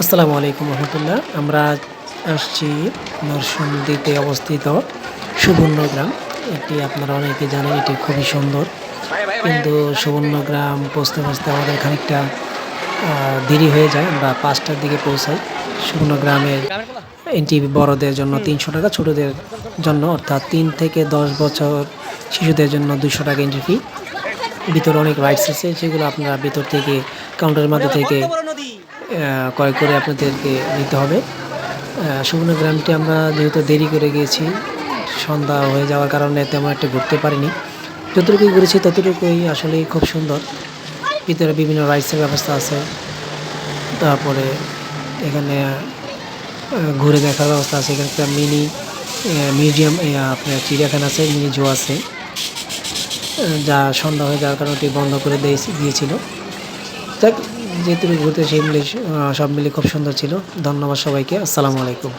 আসসালামু আলাইকুম রহমতুল্লাহ। আমরা আসছি নরসিংদীতে অবস্থিত সুবর্ণগ্রাম। এটি আপনারা অনেকে জানেন, এটি খুবই সুন্দর। কিন্তু সুবর্ণগ্রাম পৌঁছতে আমাদের খানিকটা দেরি হয়ে যায়। আমরা ৫টার দিকে পৌঁছাই। সুবর্ণগ্রামের এন্ট্রি বড়দের জন্য ৩০০ টাকা, ছোটদের জন্য অর্থাৎ ৩ থেকে ১০ বছর শিশুদের জন্য ২০০ টাকা এন্ট্রি ফি। ভিতরে অনেক রাইডস আছে, যেগুলো আপনারা ভিতর থেকে কাউন্টারের মধ্যে থেকে ক্রয় করে আপনাদেরকে নিতে হবে। সুবর্ণগ্রামটি আমরা যেহেতু দেরি করে গিয়েছি, সন্ধ্যা হয়ে যাওয়ার কারণে তেমন একটা ঘুরতে পারিনি। যতটুকুই ঘুরেছি ততটুকুই আসলেই খুব সুন্দর। ভিতরে বিভিন্ন রাইডসের ব্যবস্থা আছে। তারপরে এখানে ঘুরে দেখার ব্যবস্থা আছে। এখানে একটা মিনি মিউজিয়াম, আপনার চিড়িয়াখানা আছে, মিনি জু আছে। যা সন্ধ্যা হয়ে যাওয়ার কারণে ওটি বন্ধ করে দিয়েছিল। যাক, যেহেতু ঘুরতে সেই মিলে সব মিলে খুব সুন্দর ছিল। ধন্যবাদ সবাইকে। আসসালামু আলাইকুম।